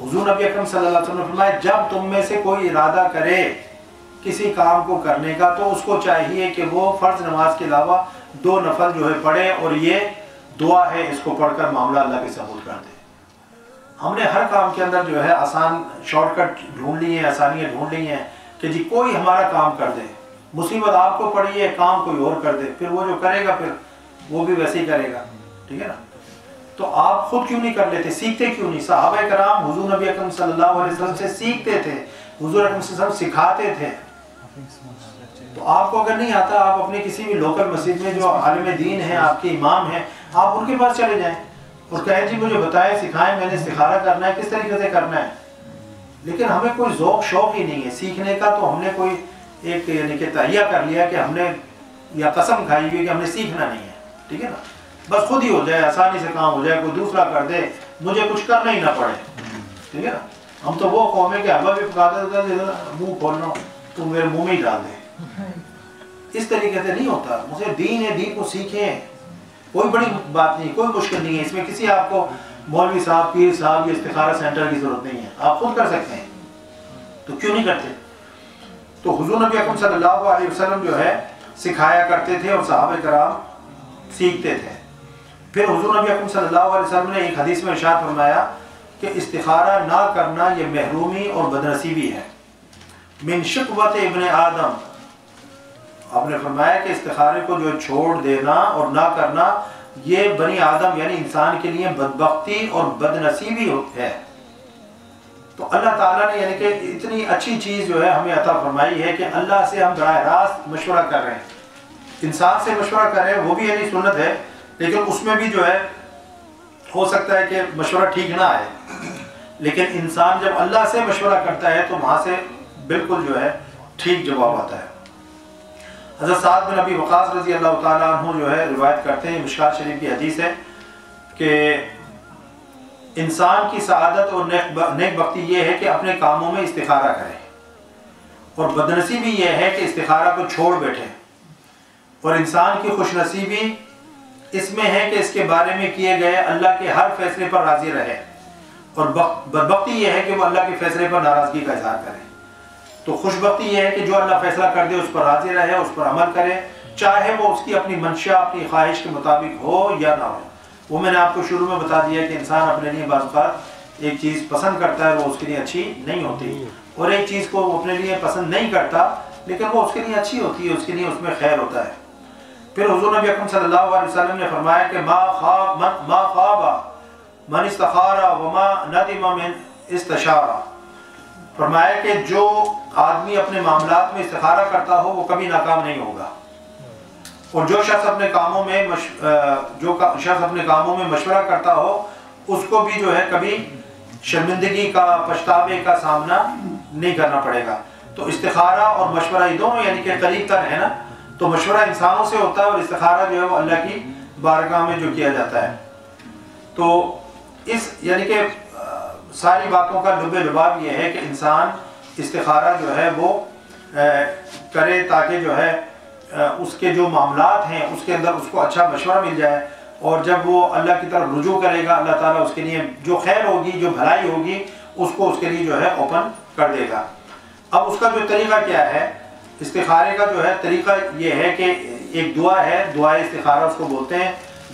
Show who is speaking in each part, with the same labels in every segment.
Speaker 1: حضور نبی اکرم صلی اللہ علیہ وسلم نے فرمایا جب تم میں سے کوئی ارادہ کرے کسی کام کو کرنے کا تو اس کو چاہیے کہ وہ فرض نماز کے علاوہ 2 نفل جو ہے پڑھے، اور یہ دعا ہے، اس کو پڑھ کر معاملہ اللہ کے سپرد کر دے۔ ہم نے ہر کام کے اندر جو ہے آسان شارٹ کٹ ڈھونڈ لی ہیں، آسانیاں ڈھونڈ لی ہیں کہ جی کوئی ہمارا کام کر دے، مصیبت آپ کو پڑی ہے، کام کوئی اور کر دے، پھر وہ جو کرے گا پھر وہ بھی ویسے ہی کرے گا، ٹھیک ہے نا؟ تو آپ خود کیوں نہیں کر لیتے؟ سیکھتے کیوں نہیں؟ صحابہ کرام حضور نبی اکرم صلی اللہ علیہ وسلم سے سیکھتے تھے، حضور اکرم صلی اللہ علیہ وسلم سکھاتے تھے۔ تو آپ کو اگر نہیں آتا، آپ اپنے کسی بھی لوکل مسجد میں جو عالم دین ہیں، آپ کے امام ہیں، آپ ان کے پاس چلے جائیں اور کہیں جی مجھے بتائیں، سکھائیں، میں نے استخارہ کرنا ہے، کس طریقے سے کرنا ہے۔ لیکن ہمیں کوئی ذوق شوق ہی نہیں ہے سیکھنے کا، تو ہم نے کوئی ایک یعنی کہ تہیہ کر لیا کہ ہم نے یا قسم کھائی ہوئی کہ ہم نے سیکھنا نہیں ہے، ٹھیک ہے نا؟ بس خود ہی ہو جائے، آسانی سے کام ہو جائے، کوئی دوسرا کر دے، مجھے کچھ کرنا ہی نہ پڑے، ٹھیک ہے نا؟ ہم تو وہ قوم ہے کہ حلوہ بھی پکاتے تھے، منہ کھولنا تو میرے منہ میں ہی ڈال دے۔ اس طریقے سے نہیں ہوتا، مجھے دین ہے، دین کو سیکھیں، کوئی بڑی بات نہیں، کوئی مشکل نہیں ہے اس میں، کسی آپ کو مولوی صاحب، پیر صاحب یا استخارہ سینٹر کی ضرورت نہیں ہے، آپ خود کر سکتے ہیں، تو کیوں نہیں کرتے؟ تو حضور نبی اکرم صلی اللہ علیہ وسلم جو ہے سکھایا کرتے تھے اور صحابہ کرام سیکھتے تھے۔ پھر حضور نبی اکرم صلی اللہ علیہ وسلم نے ایک حدیث میں ارشاد فرمایا کہ استخارہ نہ کرنا یہ محرومی اور بدنصیبی ہے، من شقوت ابن آدم، آپ نے فرمایا کہ استخارے کو جو چھوڑ دینا اور نہ کرنا یہ بنی آدم یعنی انسان کے لیے بدبختی اور بدنصیبی ہے۔ تو اللہ تعالیٰ نے یعنی کہ اتنی اچھی چیز جو ہے ہمیں عطا فرمائی ہے کہ اللہ سے ہم براہ راست مشورہ کر رہے ہیں، انسان سے مشورہ کر رہے ہیں، وہ بھی یعنی سنت ہے، لیکن اس میں بھی جو ہے ہو سکتا ہے کہ مشورہ ٹھیک نہ آئے، لیکن انسان جب اللہ سے مشورہ کرتا ہے تو وہاں سے بالکل جو ہے ٹھیک جواب آتا ہے۔ حضرت سعد بن ابی وقاص رضی اللہ تعالیٰ عنہ جو ہے روایت کرتے ہیں، مشکات شریف کی حدیث ہے کہ انسان کی سعادت اور نیک بختی یہ ہے کہ اپنے کاموں میں استخارہ کرے، اور بدنصیبی یہ ہے کہ استخارہ کو چھوڑ بیٹھے، اور انسان کی خوش نصیبی اس میں ہے کہ اس کے بارے میں کیے گئے اللہ کے ہر فیصلے پر راضی رہے، اور بدبختی یہ ہے کہ وہ اللہ کے فیصلے پر ناراضگی کا اظہار کرے۔ تو خوش بختی یہ ہے کہ جو اللہ فیصلہ کر دے اس پر راضی رہے، اس پر عمل کرے، چاہے وہ اس کی اپنی منشا، اپنی خواہش کے مطابق ہو یا نہ ہو۔ وہ میں نے آپ کو شروع میں بتا دیا کہ انسان اپنے لیے بعض اوقات ایک چیز پسند کرتا ہے، وہ اس کے لیے اچھی نہیں ہوتی، اور ایک چیز کو وہ اپنے لیے پسند نہیں کرتا لیکن وہ اس کے لیے اچھی ہوتی ہے، اس کے لیے اس میں خیر ہوتا ہے۔ پھر حضور نبی اکرم صلی اللہ علیہ وسلم نے فرمایا کہ ما خواب من استخار وما ندم من استشارہ، فرمایا کہ جو آدمی اپنے معاملات میں استخارہ کرتا ہو وہ کبھی ناکام نہیں ہوگا، اور جو شخص اپنے کاموں میں مشورہ کرتا ہو اس کو بھی جو ہے کبھی شرمندگی کا، پچھتاوے کا سامنا نہیں کرنا پڑے گا۔ تو استخارہ اور مشورہ یہ دونوں یعنی کہ قریب تر ہے نا، تو مشورہ انسانوں سے ہوتا ہے اور استخارہ جو ہے وہ اللہ کی بارگاہ میں جو کیا جاتا ہے۔ تو اس یعنی کہ ساری باتوں کا لب لباب یہ ہے کہ انسان استخارہ جو ہے وہ کرے تاکہ جو ہے اس کے جو معاملات ہیں اس کے اندر اس کو اچھا مشورہ مل جائے، اور جب وہ اللہ کی طرف رجوع کرے گا اللہ تعالیٰ اس کے لیے جو خیر ہوگی، جو بھلائی ہوگی، اس کو اس کے لیے جو ہے اوپن کر دے گا۔ اب اس کا جو طریقہ کیا ہے، استخارے کا جو ہے طریقہ یہ ہے کہ ایک دعا ہے، دعائے استخارہ اس کو بولتے ہیں،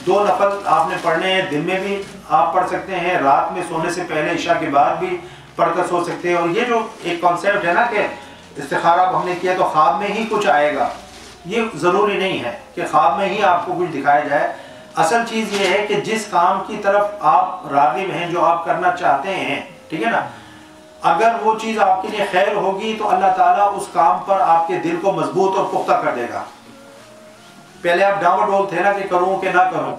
Speaker 1: 2 نفل آپ نے پڑھنے ہیں، دن میں بھی آپ پڑھ سکتے ہیں، رات میں سونے سے پہلے عشاء کے بعد بھی پڑھ کر سو سکتے ہیں۔ اور یہ جو ایک کانسیپٹ ہے نا کہ استخارہ ہم نے کیا تو خواب میں ہی کچھ آئے گا، یہ ضروری نہیں ہے کہ خواب میں ہی آپ کو کچھ دکھایا جائے۔ اصل چیز یہ ہے کہ جس کام کی طرف آپ راغب ہیں، جو آپ کرنا چاہتے ہیں، ٹھیک ہے نا، اگر وہ چیز آپ کے لیے خیر ہوگی تو اللہ تعالیٰ اس کام پر آپ کے دل کو مضبوط اور پختہ کر دے گا۔ پہلے آپ ڈاؤن ڈول تھے نا کہ کروں کہ نہ کروں،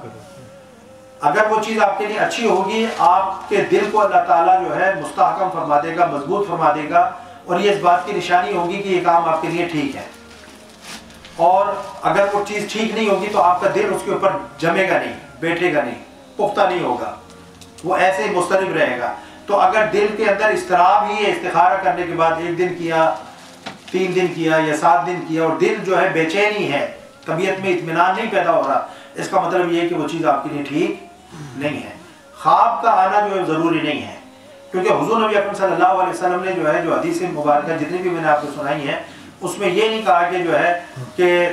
Speaker 1: اگر وہ چیز آپ کے لیے اچھی ہوگی آپ کے دل کو اللہ تعالیٰ جو ہے مستحکم فرما دے گا، مضبوط فرما دے گا، اور یہ اس بات کی نشانی ہوگی کہ یہ کام آپ کے لیے ٹھیک ہے۔ اور اگر وہ چیز ٹھیک نہیں ہوگی تو آپ کا دل اس کے اوپر جمے گا نہیں، بیٹھے گا نہیں، پختہ نہیں ہوگا، وہ ایسے ہی مضطرب رہے گا۔ تو اگر دل کے اندر اضطراب ہی ہے، استخارہ کرنے کے بعد 1 دن کیا، 3 دن کیا یا 7 دن کیا، اور دل جو ہے بے چینی ہے، طبیعت میں اطمینان نہیں پیدا ہو رہا، اس کا مطلب یہ ہے کہ وہ چیز آپ کے لیے ٹھیک نہیں ہے۔ خواب کا آنا جو ہے ضروری نہیں ہے، کیونکہ حضور نبی اکرم صلی اللہ علیہ وسلم نے جو ہے جو حدیث مبارکہ جتنی بھی میں نے آپ کو سنائی ہیں اس میں یہ نہیں کہا کہ جو ہے کہ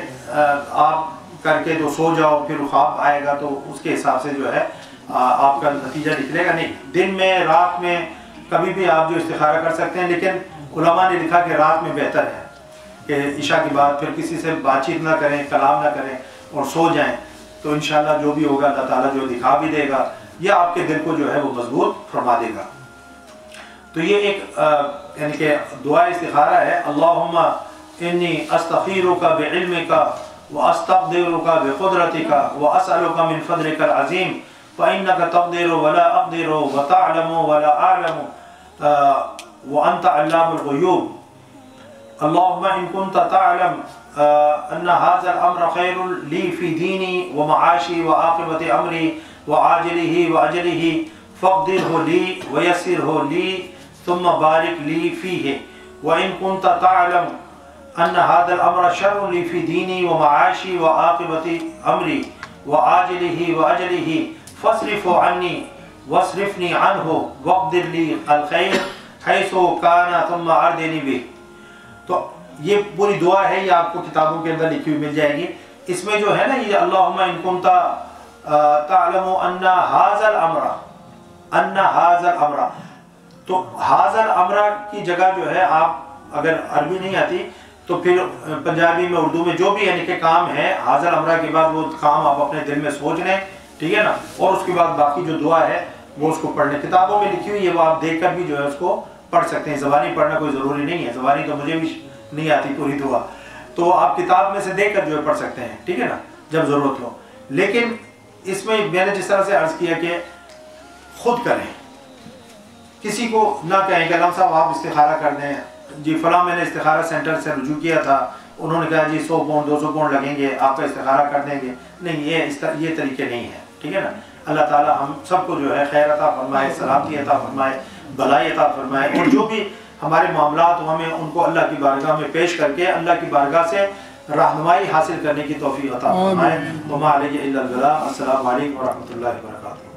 Speaker 1: آپ کر کے جو سو جاؤ پھر خواب آئے گا تو اس کے حساب سے جو ہے آپ کا نتیجہ نکلے گا. نہیں، دن میں رات میں کبھی بھی آپ جو استخارہ کر سکتے ہیں، لیکن علماء نے لکھا کہ رات میں بہتر ہے کہ عشاء کے بعد پھر کسی سے بات چیت نہ کریں، کلام نہ کریں اور سو جائیں، تو انشاءاللہ جو بھی ہوگا اللہ تعالیٰ جو دکھا بھی دے گا یا آپ کے دل کو جو ہے وہ مضبوط فرما دے گا. تو یہ ایک یعنی کہ دعا استخارہ ہے. اللہم انی استخیرک بعلمک واستقدرک بقدرتک واسألک من فضلک العظیم فإنک تقدر ولا اقدر وتعلم ولا اعلم وانت علام الغیوب. اللہم ان کنت تعلم ان هذا الامر خیر لی فی دینی ومعاشی وعاقبت امری وعاجلہ واجلہ فاقدرہ لی ویسرہ لی ثم بارک لی فیہ. وإن كنت تعلم أن هذا الأمر شر لي في ديني ومعاشي وعاقبة أمري وعاجله وأجله فاصرف عني واصرفني عنه واقدر لي الخير حيث كان ثم أردني به. تو یہ پوری دعا ہے، یہ آپ کو کتابوں کے اندر لکھی ہوئی مل جائے گی. اس میں جو ہے نا یہ اللہم ان کنت تعلم ان هذا الامر، تو هذا الامر کی جگہ جو ہے آپ اگر عربی نہیں آتی تو پھر پنجابی میں اردو میں جو بھی یعنی کہ کام ہے هذا الامر کے بعد وہ کام آپ اپنے دل میں سوچ لیں، ٹھیک ہے نا، اور اس کے بعد باقی جو دعا ہے وہ اس کو پڑھ لیں. کتابوں میں لکھی ہوئی ہے، وہ آپ دیکھ کر بھی جو ہے اس کو پڑھ سکتے ہیں. زبانی پڑھنا کوئی ضروری نہیں ہے، زبانی تو مجھے بھی نہیں آتی پوری دعا، تو آپ کتاب میں سے دیکھ کر جو ہے پڑھ سکتے ہیں، ٹھیک ہے نا، جب ضرورت ہو. لیکن اس میں نے جس طرح سے عرض کیا کہ خود کریں، کسی کو نہ کہیں کہ علامہ صاحب آپ استخارہ کر دیں، جی فلاں میں نے استخارہ سینٹر سے رجوع کیا تھا، انہوں نے کہا جی 100 پاؤنڈ 200 پاؤنڈ لگیں گے، آپ کا استخارہ کر دیں گے. نہیں، یہ طریقے نہیں ہیں، ٹھیک ہے نا. اللہ تعالیٰ ہم سب کو جو ہے خیر عطا فرمائے، سلامتی عطا فرمائے، بھلائی عطا فرمائے، اور جو بھی ہمارے معاملات ہوں ہمیں ان کو اللہ کی بارگاہ میں پیش کر کے اللہ کی بارگاہ سے رہنمائی حاصل کرنے کی توفیق عطا فرمائے. وما علیہ الا البلاغ. السلام علیکم ورحمۃ اللہ وبرکاتہ.